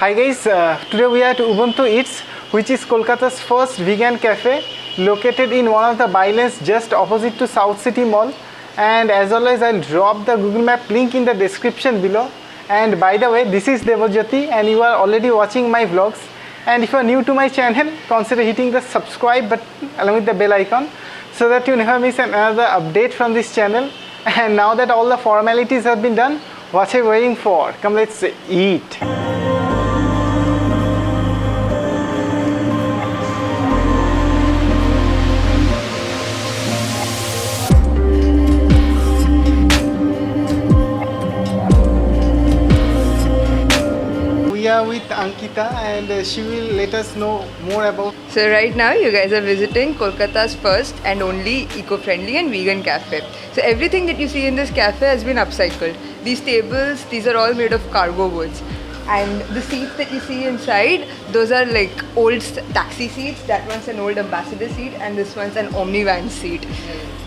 Hi guys, today we are at Ubuntu Eats, which is Kolkata's first vegan cafe located in one of the bylanes just opposite to South City Mall. And as always, I'll drop the Google Map link in the description below. And by the way, this is Devajyoti and you are already watching my vlogs. And if you are new to my channel, consider hitting the subscribe button along with the bell icon so that you never miss another update from this channel. And now that all the formalities have been done, what are you waiting for? Come, let's eat. We are with Ankita and she will let us know more about. So right now you guys are visiting Kolkata's first and only eco-friendly and vegan cafe. So everything that you see in this cafe has been upcycled. These tables, these are all made of cargo goods. And the seats that you see inside, those are like old taxi seats. That one's an old ambassador seat and this one's an Omnivan seat.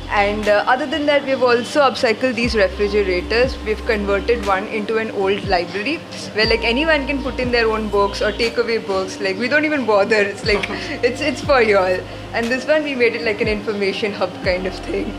And other than that, we've also upcycled these refrigerators. We've converted one into an old library where like anyone can put in their own books or take away books. Like we don't even bother. It's like it's for y'all. And this one we made it like an information hub kind of thing.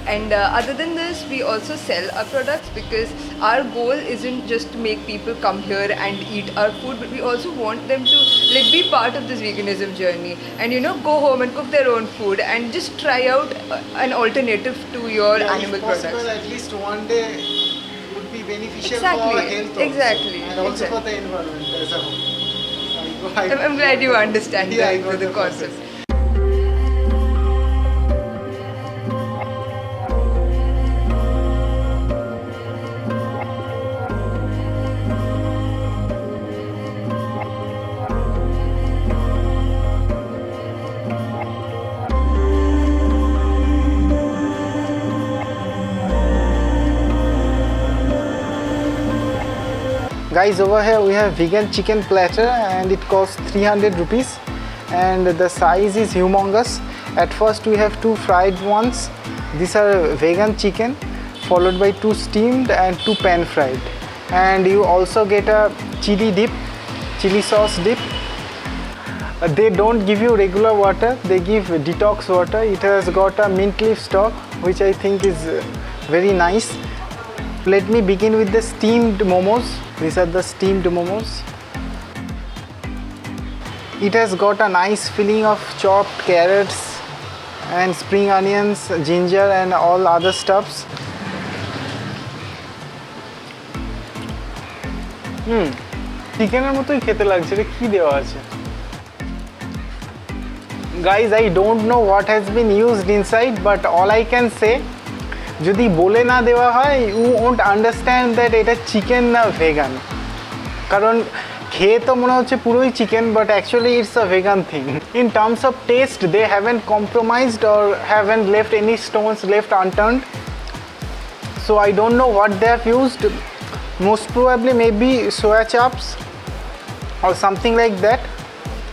And other than this, we also sell our products because our goal isn't just to make people come here and eat our food, but we also want them to like be part of this veganism journey and go home and cook their own food and just try out an alternative to your animal if possible, products. at least one day would be beneficial for Exactly, our health also, exactly, and also exactly. for the environment as a whole. I'm glad you understand Yeah, I got the the concept. Guys, over here we have vegan chicken platter and it costs 300 rupees and the size is humongous. At first we have two fried ones. These are vegan chicken followed by two steamed and two pan fried. And you also get a chili sauce dip. They don't give you regular water, they give detox water. It has got a mint leaf stock which I think is very nice. Let me begin with the steamed momos. These are the steamed momos. It has got a nice filling of chopped carrots and spring onions, ginger and all other stuffs. চিকেনের মতোই খেতে লাগছে রে, কি দেওয়া আছে? Guys, I don't know what has been used inside, but all I can say, যদি বলে না দেওয়া হয় you won't understand that এটা চিকেন না ভেগান, কারণ খেয়ে তো মনে হচ্ছে পুরোই chicken but actually it's a vegan thing. In terms of taste, they haven't compromised or haven't left any stones left unturned, so I don't know what they have used. Most probably maybe soya chunks or something like that,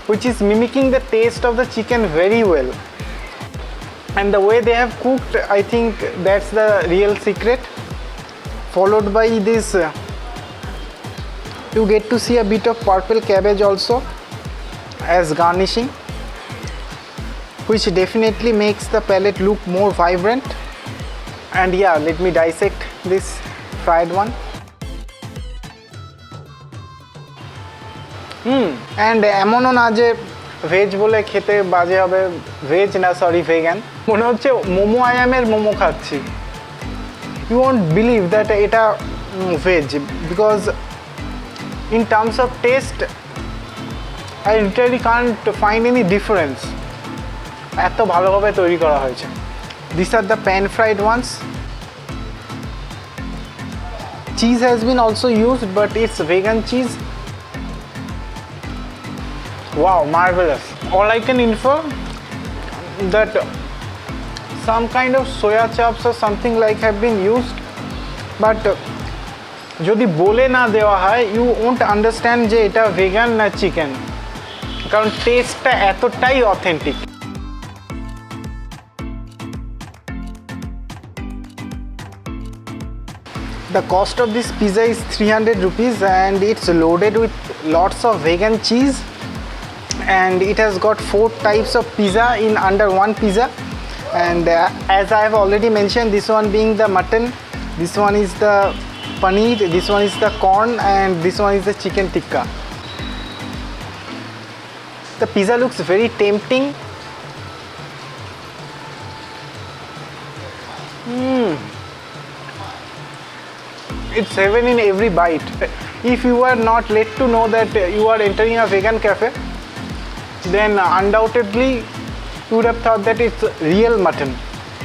which is mimicking the taste of the chicken very well. And the way they have cooked, I think that's the real secret. Followed by this, you get to see a bit of purple cabbage also as garnishing, which definitely makes the palette look more vibrant. And yeah, let me dissect this fried one. And এমনও না যে veg বলে খেতে বাজে হবে, veg না sorry vegan, মনে হচ্ছে মোমো আয়ামের মোমো খাচ্ছি। ইউ ওন্ট বিলিভ দ্যাট এটা veg, because in terms of taste I literally can't find any difference. এত ভালোভাবে তৈরি করা হয়েছে। This are the pan fried ones. Cheese has been also used but it's vegan cheese. Wow, marvelous. All I can infer that some kind of soya chunks or something like have been used, but যদি বলে না দেওয়া হয় you won't understand যে এটা vegan না chicken, কারণ টেস্টটা এতটাই authentic. The cost of this pizza is 300 rupees and it's loaded with lots of vegan cheese, and it has got 4 types of pizza in under one pizza. And as I have already mentioned, this one being the mutton, this one is the paneer, this one is the corn, and this one is the chicken tikka. The pizza looks very tempting. It's heaven in every bite. If you were not let to know that you are entering a vegan cafe, then undoubtedly you would have thought that it's real mutton.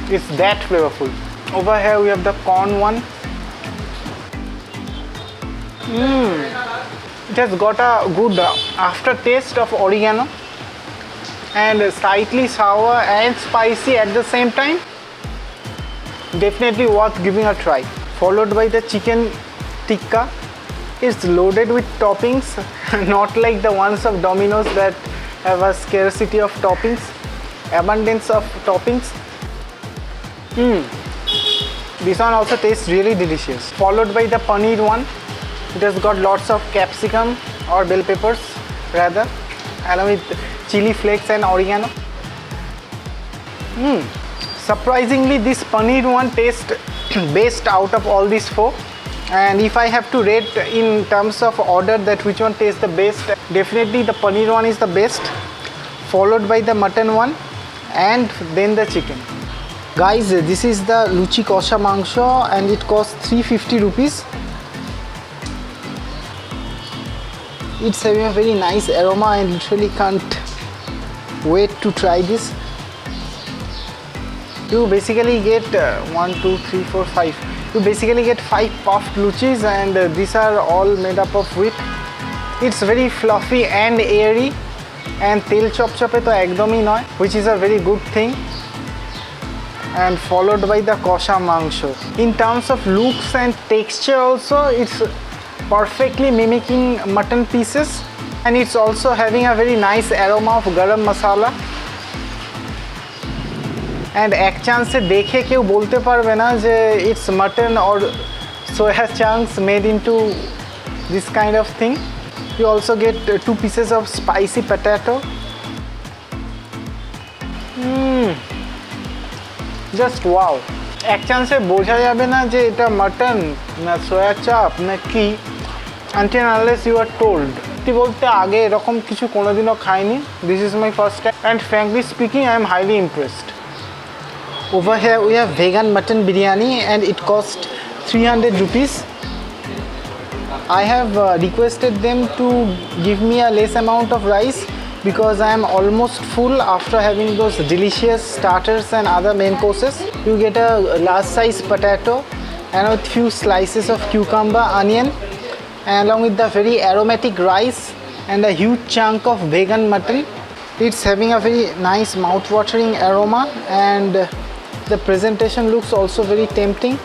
It's that flavorful. Over here we have the corn one. It has got a good aftertaste of oregano and slightly sour and spicy at the same time. Definitely worth giving a try. Followed by the chicken tikka. It's loaded with toppings, not like the ones of Domino's that have a scarcity of toppings, abundance of toppings. This one also tastes really delicious. Followed by the paneer one. It has got lots of capsicum or bell peppers rather, along with chili flakes and oregano. Surprisingly, this paneer one tastes best out of all these 4. And if I have to rate in terms of order that which one tastes the best, definitely the paneer one is the best, followed by the mutton one, and then the chicken. Guys, this is the Luchi Kosha Mangsho and it costs 350 rupees. It's having a very nice aroma and literally can't wait to try this. You basically get 1, 2, 3, 4, 5. You basically get 5 puffed luchis, and these are all made up of wheat. It's very fluffy and airy, and tel chop chope to ekdomi noy, which is a very good thing. And followed by the kosha mangsho. In terms of looks and texture also, it's perfectly mimicking mutton pieces, and it's also having a very nice aroma of garam masala. And এক চান্সে দেখে কেউ বলতে পারবে না যে it's mutton or soya chunks made into this kind of thing. You also get 2 pieces of spicy potato. Just wow. এক চান্সে বোঝা যাবে না যে এটা মাটন না সোয়া চাপ না কি, until unless you are told. বলতে আগে এরকম কিছু কোনোদিনও খাইনি. This is my first time, and frankly speaking I am highly impressed. Over here we have vegan mutton biryani and it cost 300 rupees. I have requested them to give me a less amount of rice because I am almost full after having those delicious starters and other main courses. You get a large size potato and with few slices of cucumber, onion, and along with the very aromatic rice and a huge chunk of vegan mutton. It's having a very nice mouth-watering aroma, and the presentation looks also very tempting.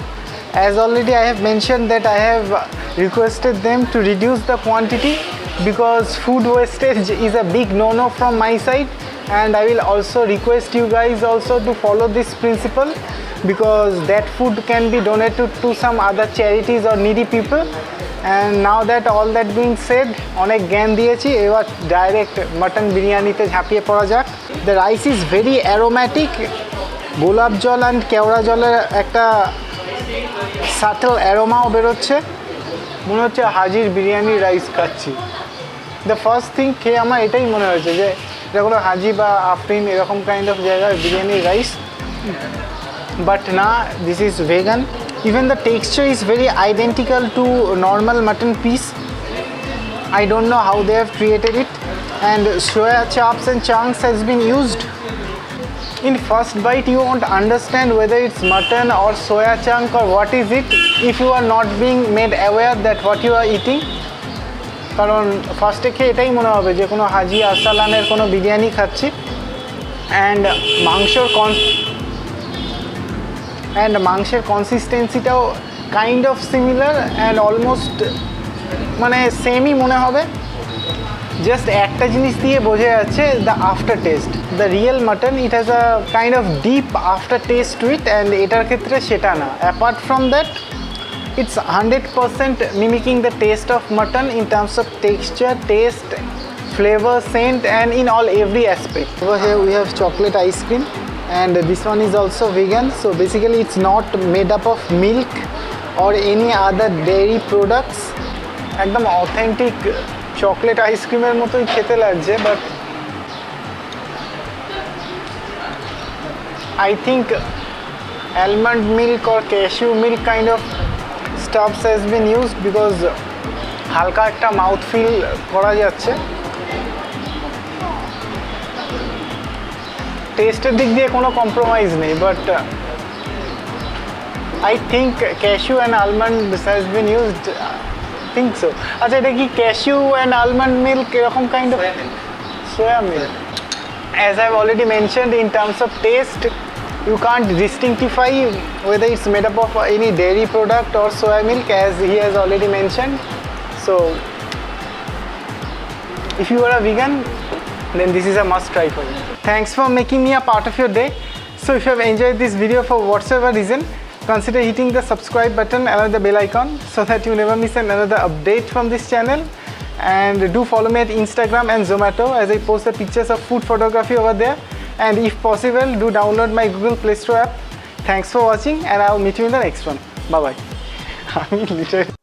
As already I have mentioned that I have requested them to reduce the quantity because food wastage is a big no-no from my side, and I will also request you guys also to follow this principle because that food can be donated to some other charities or needy people. And now that all that being said, অনেক জ্ঞান দিয়েছি, এবার direct mutton বিরিয়ানিতে ঝাঁপিয়ে পড়া যাক। The rice is very aromatic. গোলাপ জল অ্যান্ড কেওড়া জলের একটা সাটল অ্যারোমাও বেরোচ্ছে, মনে হচ্ছে হাজির বিরিয়ানি রাইস খাচ্ছি। দ্য ফার্স্ট থিং খেয়ে আমার এটাই মনে হয়েছে যে এটা কোনো হাজি বা আফরিন এরকম কাইন্ড অফ জায়গায় বিরিয়ানি রাইস, বাট না, this is vegan. Even the texture is very identical to normal mutton piece. I don't know how they have created it, and soya chops and chunks has been used. In first bite you won't understand whether it's mutton or soya chunk or what is it if you are not being made aware that what you are eating. কারণ ফার্স্টে খেয়ে এটাই মনে হবে যে কোনো হাজি আরসালানের কোনো বিরিয়ানি খাচ্ছি, অ্যান্ড মাংসের কনসিস্টেন্সিটাও kind of similar and almost মানে সেমই মনে হবে। জাস্ট একটা জিনিস দিয়ে বোঝা যাচ্ছে the after taste, the real mutton it has a kind of deep after taste to it, and এটার ক্ষেত্রে সেটা না। Apart from that It's 100% mimicking the taste of mutton in terms of texture, taste, flavor, scent, and in all every aspect. Over here we have chocolate ice cream, and this one is also vegan. So basically it's not made up of milk or any other dairy products. একদম authentic chocolate আইসক্রিমের মতোই খেতে লাগছে, but I think almond milk or cashew milk kind of stuffs has been used because হালকা একটা mouth feel করা যাচ্ছে। টেস্টের দিক দিয়ে কোনো কম্প্রোমাইজ নেই, but I think cashew and almond has been used. Think so. আচ্ছা, এটা কি cashew and almond milk এরকম kind of soya milk? As I've already mentioned, in terms of taste, you can't distinctify whether it's made up of any dairy product or soya milk, as he has already mentioned. So if you are a vegan, then this is a must try for you. Thanks for making me a part of your day. So if you have enjoyed this video for whatsoever reason, consider hitting the subscribe button and the bell icon so that you never miss another update from this channel. And do follow me at Instagram and Zomato, as I post the pictures of food photography over there. And if possible, do download my Google Play Store app. Thanks for watching, and I'll meet you in the next one. Bye bye. I mean, literally.